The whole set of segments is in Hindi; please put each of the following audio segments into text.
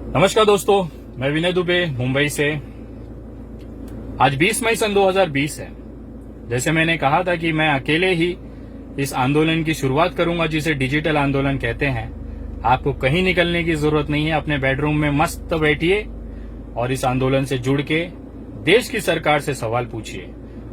नमस्कार दोस्तों, मैं विनय दुबे मुंबई से। आज 20 मई सन 2020 है। जैसे मैंने कहा था कि मैं अकेले ही इस आंदोलन की शुरुआत करूंगा जिसे डिजिटल आंदोलन कहते हैं। आपको कहीं निकलने की जरूरत नहीं है, अपने बेडरूम में मस्त बैठिए और इस आंदोलन से जुड़ के देश की सरकार से सवाल पूछिए।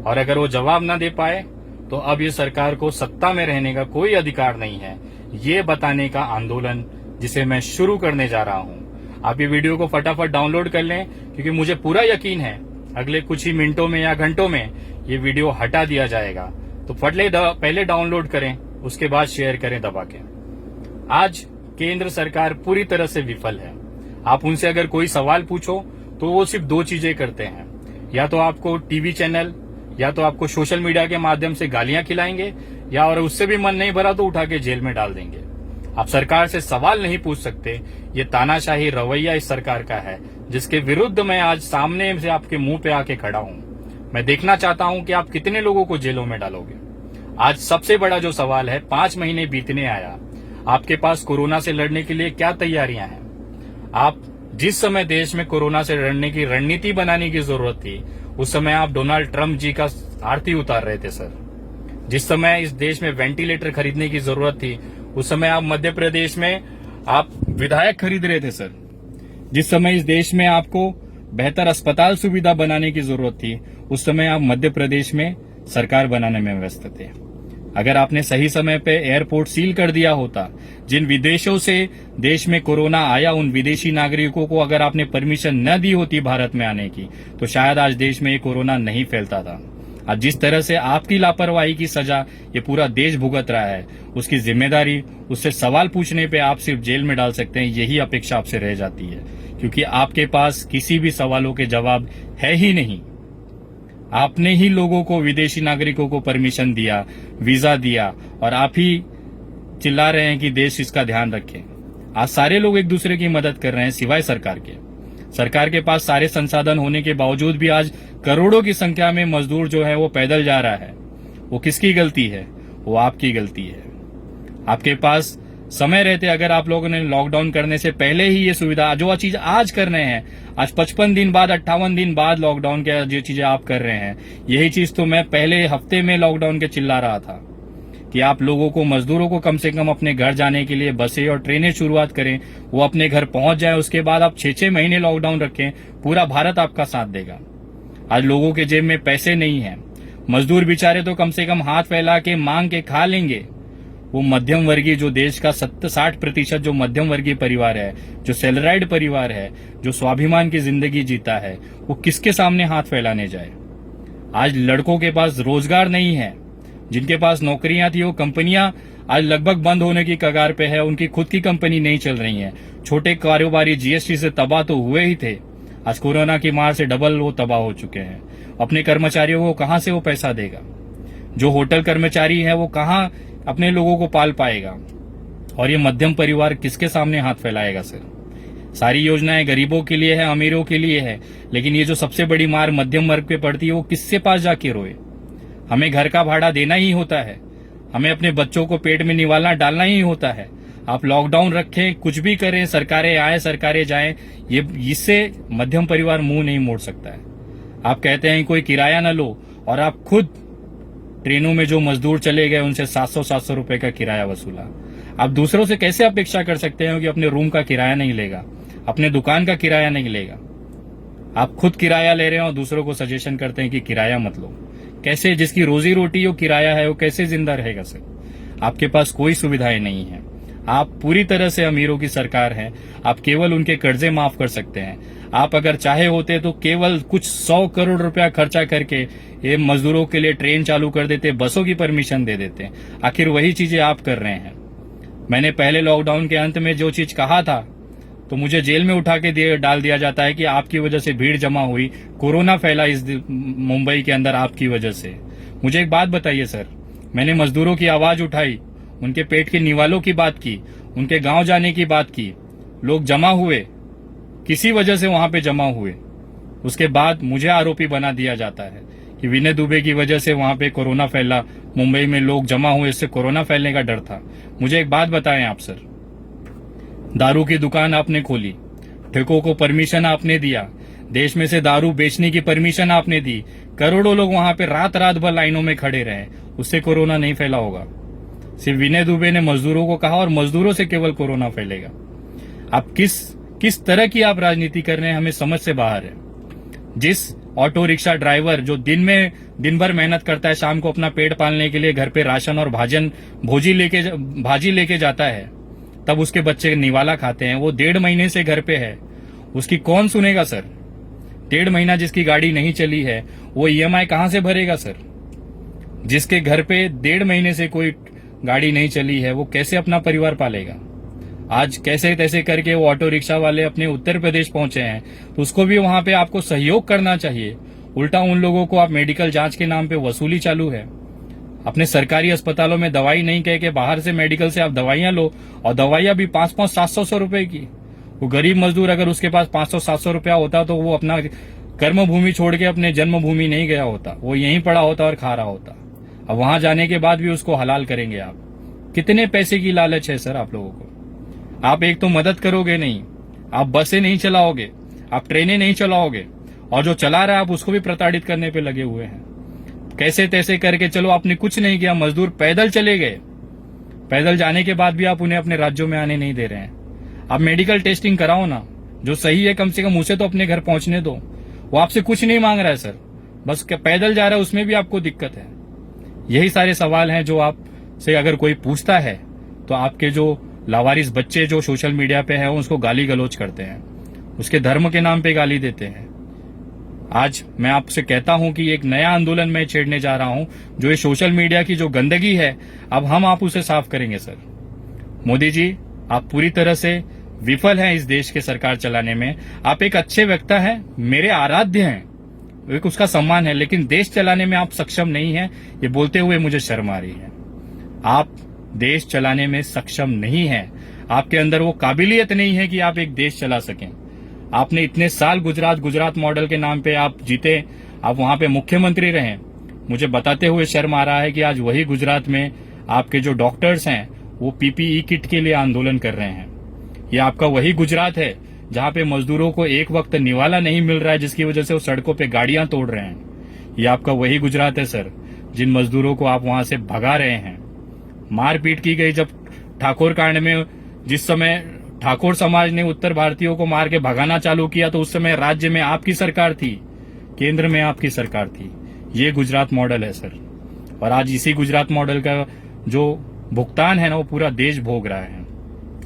और अगर वो जवाब ना दे पाए तो अब ये सरकार को सत्ता में रहने का कोई अधिकार नहीं है, ये बताने का आंदोलन जिसे मैं शुरू करने जा रहा हूं। आप ये वीडियो को फटाफट डाउनलोड कर लें, क्योंकि मुझे पूरा यकीन है अगले कुछ ही मिनटों में या घंटों में ये वीडियो हटा दिया जाएगा। तो पहले डाउनलोड करें, उसके बाद शेयर करें दबा के। आज केंद्र सरकार पूरी तरह से विफल है। आप उनसे अगर कोई सवाल पूछो तो वो सिर्फ दो चीजें करते हैं, या तो आपको टीवी चैनल या तो आपको सोशल मीडिया के माध्यम से गालियां खिलाएंगे, या और उससे भी मन नहीं भरा तो उठा के जेल में डाल देंगे। आप सरकार से सवाल नहीं पूछ सकते। ये तानाशाही रवैया इस सरकार का है, जिसके विरुद्ध मैं आज सामने से आपके मुंह पे आके खड़ा हूं। मैं देखना चाहता हूं कि आप कितने लोगों को जेलों में डालोगे। आज सबसे बड़ा जो सवाल है, 5 महीने बीतने आया, आपके पास कोरोना से लड़ने के लिए क्या तैयारियां हैं? आप जिस समय देश में कोरोना से लड़ने की रणनीति बनाने की जरूरत थी, उस समय आप डोनाल्ड ट्रंप जी का आरती उतार रहे थे सर। जिस समय इस देश में वेंटिलेटर खरीदने की जरूरत थी, उस समय आप मध्य प्रदेश में आप विधायक खरीद रहे थे सर। जिस समय इस देश में आपको बेहतर अस्पताल सुविधा बनाने की जरूरत थी, उस समय आप मध्य प्रदेश में सरकार बनाने में व्यस्त थे। अगर आपने सही समय पे एयरपोर्ट सील कर दिया होता, जिन विदेशों से देश में कोरोना आया उन विदेशी नागरिकों को अगर आपने परमिशन न दी होती भारत में आने की, तो शायद आज देश में ये कोरोना नहीं फैलता था। आज जिस तरह से आपकी लापरवाही की सजा ये पूरा देश भुगत रहा है, उसकी जिम्मेदारी, उससे सवाल पूछने पे आप सिर्फ जेल में डाल सकते हैं, यही अपेक्षा आपसे रह जाती है, क्योंकि आपके पास किसी भी सवालों के जवाब है ही नहीं। आपने ही लोगों को, विदेशी नागरिकों को परमिशन दिया, वीजा दिया, और आप ही चिल्ला रहे हैं कि देश इसका ध्यान रखे। आज सारे लोग एक दूसरे की मदद कर रहे हैं सिवाय सरकार के। सरकार के पास सारे संसाधन होने के बावजूद भी आज करोड़ों की संख्या में मजदूर जो है वो पैदल जा रहा है। वो किसकी गलती है? वो आपकी गलती है। आपके पास समय रहते अगर आप लोगों ने लॉकडाउन करने से पहले ही ये सुविधा, जो चीज आज कर रहे हैं, आज 55 दिन बाद, 58 दिन बाद लॉकडाउन के जो चीजें आप कर रहे हैं, यही चीज तो मैं पहले हफ्ते में लॉकडाउन के चिल्ला रहा था कि आप लोगों को, मजदूरों को कम से कम अपने घर जाने के लिए बसें और ट्रेनें शुरुआत करें, वो अपने घर पहुंच जाए। उसके बाद आप 6-6 महीने लॉकडाउन रखें, पूरा भारत आपका साथ देगा। आज लोगों के जेब में पैसे नहीं है, मजदूर बेचारे तो कम से कम हाथ फैला के मांग के खा लेंगे। वो मध्यम वर्गीय, जो देश का 60% जो मध्यम वर्गीय परिवार है, जो सैलराइड परिवार है, जो स्वाभिमान की जिंदगी जीता है, वो किसके सामने हाथ फैलाने जाए? आज लड़कों के पास रोजगार नहीं है, जिनके पास नौकरियां थी वो कंपनियां आज लगभग बंद होने की कगार पे है, उनकी खुद की कंपनी नहीं चल रही है। छोटे कारोबारी जीएसटी से तबाह तो हुए ही थे, आज कोरोना की मार से डबल वो तबाह हो चुके हैं। अपने कर्मचारियों को कहां से वो पैसा देगा? जो होटल कर्मचारी है वो कहां अपने लोगों को पाल पाएगा? और ये मध्यम परिवार किसके सामने हाथ फैलाएगा सर? सारी योजनाएं गरीबों के लिए है, अमीरों के लिए है, लेकिन ये जो सबसे बड़ी मार मध्यम वर्ग पे पड़ती है, वो किससे पास जाके रोए? हमें घर का भाड़ा देना ही होता है, हमें अपने बच्चों को पेट में निवालना डालना ही होता है। आप लॉकडाउन रखें, कुछ भी करें, सरकारें आए सरकारें जाएं, ये इससे मध्यम परिवार मुंह नहीं मोड़ सकता है। आप कहते हैं कोई किराया न लो, और आप खुद ट्रेनों में जो मजदूर चले गए उनसे 700-700 रुपए का किराया वसूला। आप दूसरों से कैसे अपेक्षा कर सकते हैं कि अपने रूम का किराया नहीं लेगा, अपने दुकान का किराया नहीं लेगा? आप खुद किराया ले रहे हैं और दूसरों को सजेशन करते हैं कि किराया मत लो। कैसे? जिसकी रोजी रोटी वो किराया है, वो कैसे जिंदा रहेगा सर? आपके पास कोई सुविधाएं नहीं है। आप पूरी तरह से अमीरों की सरकार है। आप केवल उनके कर्जे माफ कर सकते हैं। आप अगर चाहे होते तो केवल कुछ 100 करोड़ रुपया खर्चा करके ये मजदूरों के लिए ट्रेन चालू कर देते, बसों की परमिशन दे देते। आखिर वही चीजें आप कर रहे हैं। मैंने पहले लॉकडाउन के अंत में जो चीज कहा था, तो मुझे जेल में उठा के डाल दिया जाता है कि आपकी वजह से भीड़ जमा हुई, कोरोना फैला इस मुंबई के अंदर आपकी वजह से। मुझे एक बात बताइए सर, मैंने मजदूरों की आवाज उठाई, उनके पेट के निवालों की बात की, उनके गांव जाने की बात की। लोग जमा हुए, किसी वजह से वहां पे जमा हुए, उसके बाद मुझे आरोपी बना दिया जाता है कि विनय दुबे की वजह से वहां पे कोरोना फैला, मुंबई में लोग जमा हुए, इससे कोरोना फैलने का डर था। मुझे एक बात बताएं आप सर, दारू की दुकान आपने खोली, ठेकों को परमिशन आपने दिया, देश में से दारू बेचने की परमिशन आपने दी, करोड़ों लोग वहां पे रात रात भर लाइनों में खड़े रहे, उससे कोरोना नहीं फैला होगा। सिर्फ विनय दुबे ने मजदूरों को कहा और मजदूरों से केवल कोरोना फैलेगा। आप किस तरह की आप राजनीति कर रहे हैं, हमें समझ से बाहर है। जिस ऑटो रिक्शा ड्राइवर जो दिन भर मेहनत करता है, शाम को अपना पेट पालने के लिए घर पे राशन और भाजी लेके जाता है, तब उसके बच्चे निवाला खाते हैं, वो 1.5 महीने से घर पे है, उसकी कौन सुनेगा सर? 1.5 महीना जिसकी गाड़ी नहीं चली है, वो ईएमआई कहां से भरेगा सर? जिसके घर पे 1.5 महीने से कोई गाड़ी नहीं चली है, वो कैसे अपना परिवार पालेगा? आज कैसे तैसे करके वो ऑटो रिक्शा वाले अपने उत्तर प्रदेश पहुंचे हैं, तो उसको भी वहां पे आपको सहयोग करना चाहिए। उल्टा उन लोगों को आप मेडिकल जांच के नाम पे वसूली चालू है। अपने सरकारी अस्पतालों में दवाई नहीं कह के बाहर से मेडिकल से आप दवाइयां लो, और दवाइयां भी 500-700 रुपए की। वो गरीब मजदूर अगर उसके पास 500-700 रुपया होता तो वो अपना कर्म भूमि छोड़ के अपने जन्मभूमि नहीं गया होता, वो यहीं पड़ा होता और खा रहा होता। अब वहां जाने के बाद भी उसको हलाल करेंगे आप? कितने पैसे की लालच है सर आप लोगों को? आप एक तो मदद करोगे नहीं, आप बसें नहीं चलाओगे, आप ट्रेनें नहीं चलाओगे, और जो चला रहा है आप उसको भी प्रताड़ित करने पे लगे हुए हैं। कैसे तैसे करके चलो, आपने कुछ नहीं किया, मजदूर पैदल चले गए, पैदल जाने के बाद भी आप उन्हें अपने राज्यों में आने नहीं दे रहे हैं। आप मेडिकल टेस्टिंग कराओ ना, जो सही है कम से कम उसे तो अपने घर पहुंचने दो। वो आपसे कुछ नहीं मांग रहा है सर, बस पैदल जा रहा है, उसमें भी आपको दिक्कत है। यही सारे सवाल हैं जो आपसे अगर कोई पूछता है तो आपके जो लावारिस बच्चे जो सोशल मीडिया पे है उसको गाली गलौज करते हैं, उसके धर्म के नाम पे गाली देते हैं। आज मैं आपसे कहता हूं कि एक नया आंदोलन मैं छेड़ने जा रहा हूं, जो ये सोशल मीडिया की जो गंदगी है, अब आप उसे साफ करेंगे सर। मोदी जी, आप पूरी तरह से विफल हैं इस देश के सरकार चलाने में। आप एक अच्छे वक्ता हैं, मेरे आराध्य हैं, एक उसका सम्मान है, लेकिन देश चलाने में आप सक्षम नहीं हैं। ये बोलते हुए मुझे शर्म आ रही है। आप देश चलाने में सक्षम नहीं हैं, आपके अंदर वो काबिलियत नहीं है कि आप एक देश चला सकें। आपने इतने साल गुजरात मॉडल के नाम पे आप जीते, आप वहां पे मुख्यमंत्री रहे। मुझे बताते हुए शर्म आ रहा है कि आज वही गुजरात में आपके जो डॉक्टर्स हैं वो पीपीई किट के लिए आंदोलन कर रहे हैं। ये आपका वही गुजरात है जहां पे मजदूरों को एक वक्त निवाला नहीं मिल रहा है, जिसकी वजह से वो सड़कों पे गाड़ियां तोड़ रहे हैं। ये आपका वही गुजरात है सर, जिन मजदूरों को आप वहां से भगा रहे हैं। मारपीट की गई जब ठाकुर कांड में, जिस समय ठाकुर समाज ने उत्तर भारतीयों को मार के भगाना चालू किया, तो उस समय राज्य में आपकी सरकार थी, केंद्र में आपकी सरकार थी। ये गुजरात मॉडल है सर, और आज इसी गुजरात मॉडल का जो भुगतान है ना, वो पूरा देश भोग रहा है।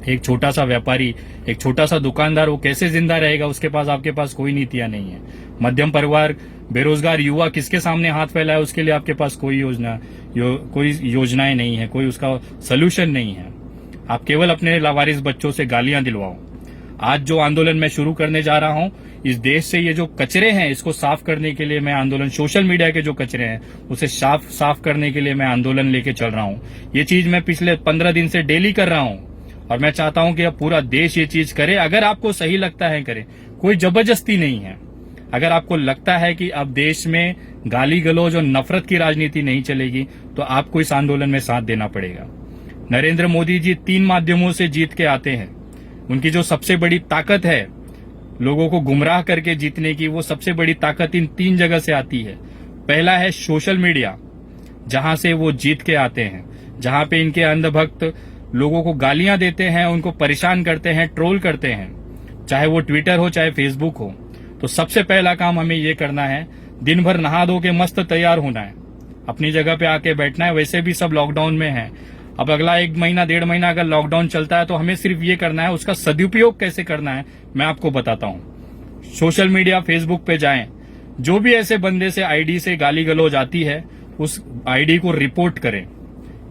एक छोटा सा व्यापारी, एक छोटा सा दुकानदार, वो कैसे जिंदा रहेगा? उसके पास, आपके पास कोई नीतियां नहीं है। मध्यम परिवार, बेरोजगार युवा किसके सामने हाथ फैलाए, उसके लिए आपके पास कोई योजनाएं नहीं है, कोई उसका सोल्यूशन नहीं है। आप केवल अपने लावारिस बच्चों से गालियां दिलवाओ। आज जो आंदोलन मैं शुरू करने जा रहा हूं, इस देश से ये जो कचरे हैं इसको साफ करने के लिए मैं आंदोलन, सोशल मीडिया के जो कचरे हैं उसे साफ करने के लिए मैं आंदोलन लेके चल रहा हूं। ये चीज मैं पिछले 15 दिन से डेली कर रहा हूं, और मैं चाहता हूं कि अब पूरा देश ये चीज करे। अगर आपको सही लगता है करें, कोई जबरदस्ती नहीं है। अगर आपको लगता है कि अब देश में गाली गलौज और नफरत की राजनीति नहीं चलेगी, तो आपको इस आंदोलन में साथ देना पड़ेगा। नरेंद्र मोदी जी 3 माध्यमों से जीत के आते हैं। उनकी जो सबसे बड़ी ताकत है लोगों को गुमराह करके जीतने की, वो सबसे बड़ी ताकत इन 3 जगह से आती है। पहला है सोशल मीडिया, जहां से वो जीत के आते हैं, जहां पे इनके अंधभक्त लोगों को गालियां देते हैं, उनको परेशान करते हैं, ट्रोल करते हैं, चाहे वो ट्विटर हो चाहे फेसबुक हो। तो सबसे पहला काम हमें ये करना है, दिन भर नहा धो के मस्त तैयार होना है, अपनी जगह पे आके बैठना है। वैसे भी सब लॉकडाउन में है, अब अगला 1 महीना 1.5 महीना अगर लॉकडाउन चलता है तो हमें सिर्फ ये करना है, उसका सदुपयोग कैसे करना है मैं आपको बताता हूं। सोशल मीडिया, फेसबुक पे जाएं, जो भी ऐसे बंदे से आईडी से गाली गलौज आती है उस आईडी को रिपोर्ट करें।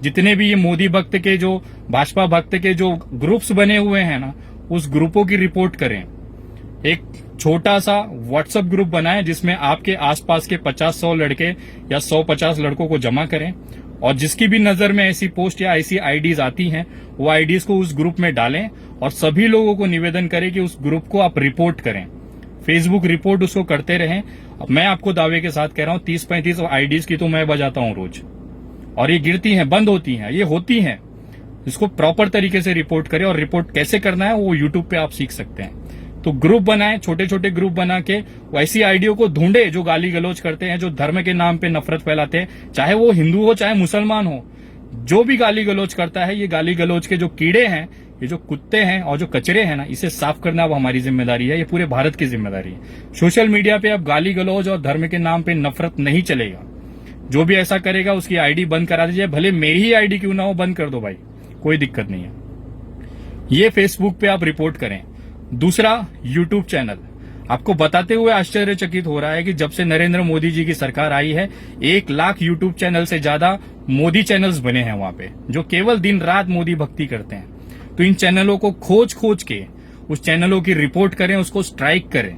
जितने भी ये मोदी भक्त के, जो भाजपा भक्त के जो ग्रुप्स बने हुए हैं ना, उस ग्रुपों की रिपोर्ट करें। एक छोटा सा व्हाट्सएप ग्रुप बनाएं जिसमें आपके आसपास के 50-100 लड़के या 100-50 लड़कों को जमा करें, और जिसकी भी नजर में ऐसी पोस्ट या ऐसी आईडीज आती हैं वो आईडीज को उस ग्रुप में डालें, और सभी लोगों को निवेदन करें कि उस ग्रुप को आप रिपोर्ट करें। फेसबुक रिपोर्ट उसको करते रहें। अब मैं आपको दावे के साथ कह रहा हूं 30-35 आईडीज की तो मैं बजाता हूं रोज, और ये गिरती हैं, बंद होती हैं, ये होती हैं। इसको प्रॉपर तरीके से रिपोर्ट करें, और रिपोर्ट कैसे करना है वो यूट्यूब पे आप सीख सकते हैं। तो ग्रुप बनाए, छोटे छोटे ग्रुप बना के वैसी आईडियो को ढूंढे जो गाली गलौज करते हैं, जो धर्म के नाम पे नफरत फैलाते हैं, चाहे वो हिंदू हो चाहे मुसलमान हो। जो भी गाली गलौज करता है, ये गाली गलौज के जो कीड़े हैं, ये जो कुत्ते हैं और जो कचरे हैं ना, इसे साफ करना अब हमारी जिम्मेदारी है। ये पूरे भारत की जिम्मेदारी है। सोशल मीडिया पे अब गाली गलौज और धर्म के नाम पे नफरत नहीं चलेगा। जो भी ऐसा करेगा उसकी आईडी बंद करा दीजिए, भले मेरी ही आईडी क्यों ना हो, बंद कर दो भाई, कोई दिक्कत नहीं है। ये फेसबुक पे आप रिपोर्ट करें। दूसरा, यूट्यूब चैनल। आपको बताते हुए आश्चर्यचकित हो रहा है कि जब से नरेंद्र मोदी जी की सरकार आई है, 1 लाख यूट्यूब चैनल से ज्यादा मोदी चैनल्स बने हैं वहां पे, जो केवल दिन रात मोदी भक्ति करते हैं। तो इन चैनलों को खोज खोज के उस चैनलों की रिपोर्ट करें, उसको स्ट्राइक करें।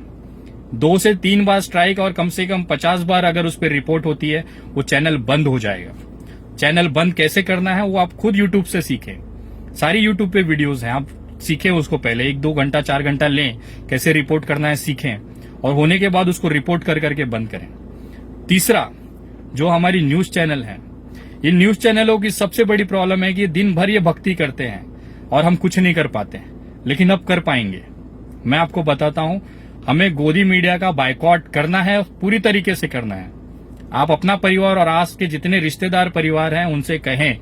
2 से 3 बार स्ट्राइक और कम से कम 50 बार अगर उस पर रिपोर्ट होती है, वो चैनल बंद हो जाएगा। चैनल बंद कैसे करना है वो आप खुद यूट्यूब से सीखें। सारी यूट्यूब पे वीडियोस हैं, आप सीखें उसको। पहले 1-2 घंटा 4 घंटा लें, कैसे रिपोर्ट करना है सीखें, और होने के बाद उसको रिपोर्ट कर करके बंद करें। तीसरा, जो हमारी न्यूज चैनल है, ये न्यूज चैनलों की सबसे बड़ी प्रॉब्लम है कि दिन भर ये भक्ति करते हैं और हम कुछ नहीं कर पाते हैं, लेकिन अब कर पाएंगे। मैं आपको बताता हूं, हमें गोदी मीडिया का बायकॉट करना है, पूरी तरीके से करना है। आप अपना परिवार और आस के जितने रिश्तेदार परिवार हैं उनसे कहें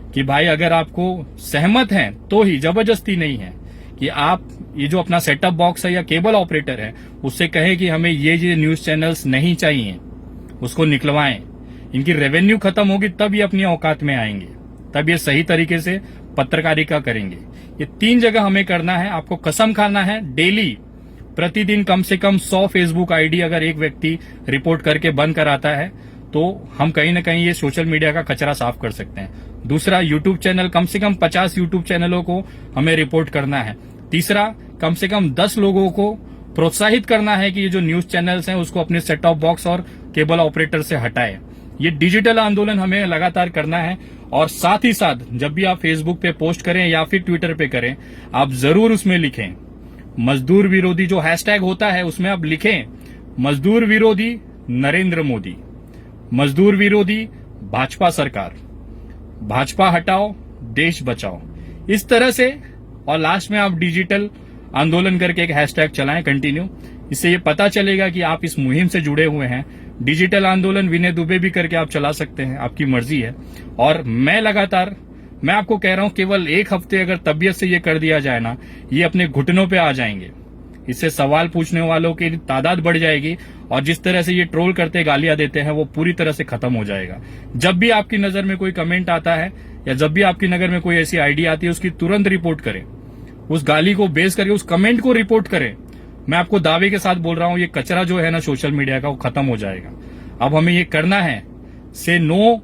कि भाई अगर आपको सहमत हैं तो ही, जबरदस्ती नहीं है, कि आप ये जो अपना सेटअप बॉक्स है या केबल ऑपरेटर है उससे कहें कि हमें ये न्यूज चैनल्स नहीं चाहिए, उसको निकलवाएं। इनकी रेवेन्यू खत्म होगी तब ये अपनी औकात में आएंगे, तब ये सही तरीके से पत्रकारिता करेंगे। ये 3 जगह हमें करना है। आपको कसम खाना है, डेली प्रतिदिन कम से कम 100 फेसबुक आईडी अगर एक व्यक्ति रिपोर्ट करके बंद कराता है तो हम कहीं ना कहीं ये सोशल मीडिया का कचरा साफ कर सकते हैं। दूसरा, यूट्यूब चैनल, कम से कम 50 यूट्यूब चैनलों को हमें रिपोर्ट करना है। तीसरा, कम से कम 10 लोगों को प्रोत्साहित करना है कि ये जो न्यूज चैनल्स हैं उसको अपने सेट ऑफ बॉक्स और केबल ऑपरेटर से हटाए। ये डिजिटल आंदोलन हमें लगातार करना है। और साथ ही साथ जब भी आप फेसबुक पे पोस्ट करें या फिर ट्विटर पे करें, आप जरूर उसमें लिखें मजदूर विरोधी, जो हैशटैग होता है उसमें आप लिखें मजदूर विरोधी नरेंद्र मोदी, मजदूर विरोधी भाजपा सरकार, भाजपा हटाओ देश बचाओ, इस तरह से। और लास्ट में आप डिजिटल आंदोलन करके एक हैशटैग चलाएं कंटिन्यू। इससे ये पता चलेगा कि आप इस मुहिम से जुड़े हुए हैं। डिजिटल आंदोलन विनय दुबे भी करके आप चला सकते हैं, आपकी मर्जी है। और मैं आपको कह रहा हूं, केवल 1 हफ्ते अगर तबीयत से ये कर दिया जाए ना, ये अपने घुटनों पे आ जाएंगे। इससे सवाल पूछने वालों की तादाद बढ़ जाएगी और जिस तरह से ये ट्रोल करते गालियां देते हैं वो पूरी तरह से खत्म हो जाएगा। जब भी आपकी नजर में कोई कमेंट आता है या जब भी आपकी नजर में कोई ऐसी आईडी आती है, उसकी तुरंत रिपोर्ट करें। उस गाली को बेस करके उस कमेंट को रिपोर्ट करें। मैं आपको दावे के साथ बोल रहा हूं, ये कचरा जो है ना सोशल मीडिया का, वो खत्म हो जाएगा। अब हमें ये करना है, say no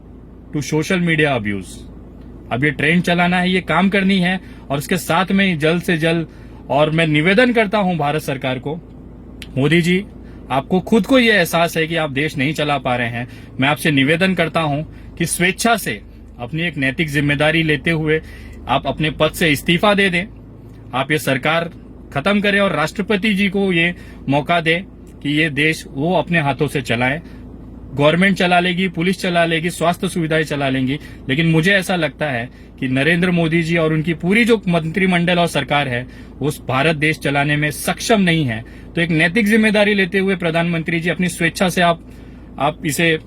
to social media abuse. अब ये ट्रेंड चलाना है, ये काम करनी है। और इसके साथ में जल्द से जल्द, और मैं निवेदन करता हूं भारत सरकार को, मोदी जी आपको खुद को ये एहसास है कि आप देश नहीं चला पा रहे हैं। मैं आपसे निवेदन करता हूं कि स्वेच्छा से अपनी एक नैतिक जिम्मेदारी लेते हुए आप अपने पद से इस्तीफा दे दें, आप ये सरकार खत्म करें और राष्ट्रपति जी को ये मौका दें कि ये देश वो अपने हाथों से चलाएं। गवर्नमेंट चला लेगी, पुलिस चला लेगी, स्वास्थ्य सुविधाएं चला लेंगी, लेकिन मुझे ऐसा लगता है कि नरेंद्र मोदी जी और उनकी पूरी जो मंत्रिमंडल और सरकार है उस भारत देश चलाने में सक्षम नहीं है। तो एक नैतिक जिम्मेदारी लेते हुए प्रधानमंत्री जी अपनी स्वेच्छा से आप इसे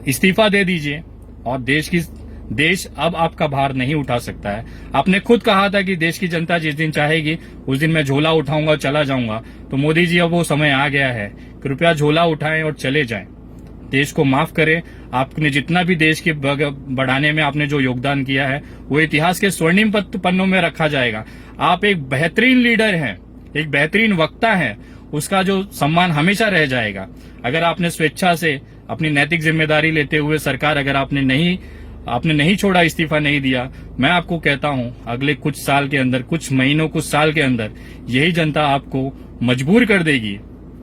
इस्तीफा दे दीजिए और देश अब आपका भार नहीं उठा सकता है। आपने खुद कहा था कि देश की जनता जिस दिन चाहेगी उस दिन मैं झोला उठाऊंगा और चला जाऊंगा। तो मोदी जी अब वो समय आ गया है, कृपया झोला उठाएं और चले जाएं। देश को माफ करें। आपने जितना भी देश के बढ़ाने में आपने जो योगदान किया है वो इतिहास के स्वर्णिम पन्नों में रखा जाएगा। आप एक बेहतरीन लीडर हैं, एक बेहतरीन वक्ता हैं, उसका जो सम्मान हमेशा रह जाएगा। अगर आपने स्वेच्छा से अपनी नैतिक जिम्मेदारी लेते हुए सरकार अगर आपने नहीं छोड़ा, इस्तीफा नहीं दिया, मैं आपको कहता हूं अगले कुछ साल के अंदर, कुछ महीनों, कुछ साल के अंदर यही जनता आपको मजबूर कर देगी।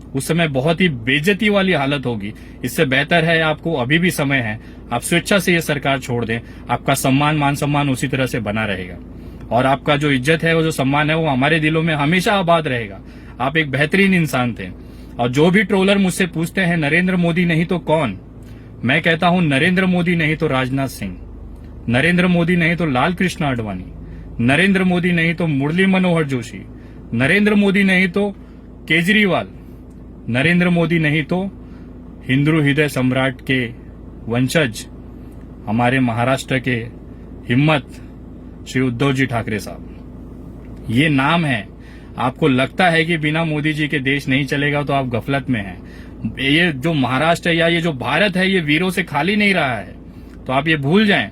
उस समय बहुत ही बेइज्जती वाली हालत होगी। इससे बेहतर है, आपको अभी भी समय है, आप स्वेच्छा से ये सरकार छोड़ दें। आपका सम्मान, मान सम्मान उसी तरह से बना रहेगा और आपका जो इज्जत है, वो जो सम्मान है, वो हमारे दिलों में हमेशा आबाद रहेगा। आप एक बेहतरीन इंसान थे। और जो भी ट्रोलर मुझसे पूछते हैं नरेंद्र मोदी नहीं तो कौन, मैं कहता हूं नरेंद्र मोदी नहीं तो राजनाथ सिंह, नरेंद्र मोदी नहीं तो लाल कृष्ण आडवाणी, नरेंद्र मोदी नहीं तो मुरली मनोहर जोशी, नरेंद्र मोदी नहीं तो केजरीवाल, नरेंद्र मोदी नहीं तो हिंदू हृदय सम्राट के वंशज हमारे महाराष्ट्र के हिम्मत श्री उद्धव जी ठाकरे साहब। ये नाम है। आपको लगता है कि बिना मोदी जी के देश नहीं चलेगा तो आप गफलत में हैं। ये जो महाराष्ट्र या ये जो भारत है ये वीरों से खाली नहीं रहा है। तो आप ये भूल जाएं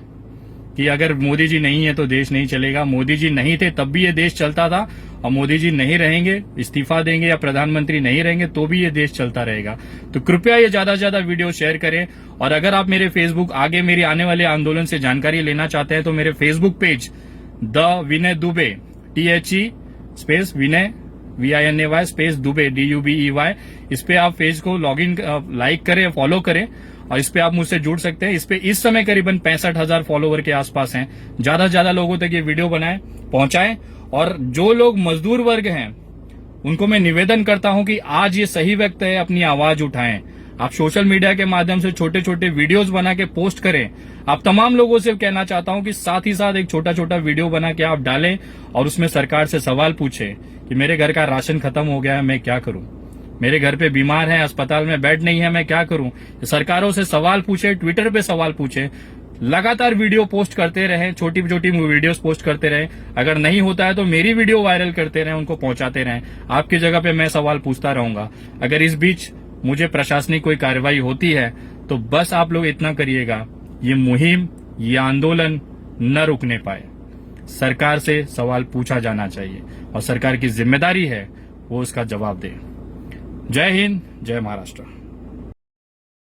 कि अगर मोदी जी नहीं है तो देश नहीं चलेगा। मोदी जी नहीं थे तब भी ये देश चलता था, और मोदी जी नहीं रहेंगे, इस्तीफा देंगे या प्रधानमंत्री नहीं रहेंगे तो भी ये देश चलता रहेगा। तो कृपया ये ज्यादा से ज्यादा वीडियो शेयर करें। और अगर आप मेरे फेसबुक आगे मेरे आने वाले आंदोलन से जानकारी लेना चाहते हैं तो मेरे Facebook page the Vinay Dubey THE space Vinay VINAY space Dubey DUBEY, इस पे आप पेज को लॉगिन लाइक करें, फॉलो करें, और इस पे आप मुझसे जुड़ सकते हैं। इस पे इस समय करीबन 65,000 फॉलोवर के आसपास हैं। ज्यादा से ज्यादा लोगों तक ये वीडियो बनाएं, पहुंचाएं। और जो लोग मजदूर वर्ग हैं उनको मैं निवेदन करता हूं कि आज ये सही वक्त है, अपनी आवाज उठाएं। आप सोशल मीडिया के माध्यम से छोटे छोटे वीडियोस बना के पोस्ट करें। आप तमाम लोगों से कहना चाहता हूं कि साथ ही साथ एक छोटा छोटा वीडियो बना के आप डालें और उसमें सरकार से सवाल पूछें कि मेरे घर का राशन खत्म हो गया है, मैं क्या करूं, मेरे घर पे बीमार है, अस्पताल में बेड नहीं है, मैं क्या करूं। सरकारों से सवाल पूछे, ट्विटर पे सवाल पूछे, लगातार वीडियो पोस्ट करते रहें, छोटी छोटी वीडियोस पोस्ट करते रहें। अगर नहीं होता है तो मेरी वीडियो वायरल करते रहें, उनको पहुंचाते रहें। आपकी जगह पे मैं सवाल पूछता रहूंगा। अगर इस बीच मुझे प्रशासनिक कोई कार्रवाई होती है तो बस आप लोग इतना करिएगा, ये मुहिम, ये आंदोलन न रुकने पाए। सरकार से सवाल पूछा जाना चाहिए और सरकार की जिम्मेदारी है वो उसका जवाब दे। जय हिंद, जय महाराष्ट्र।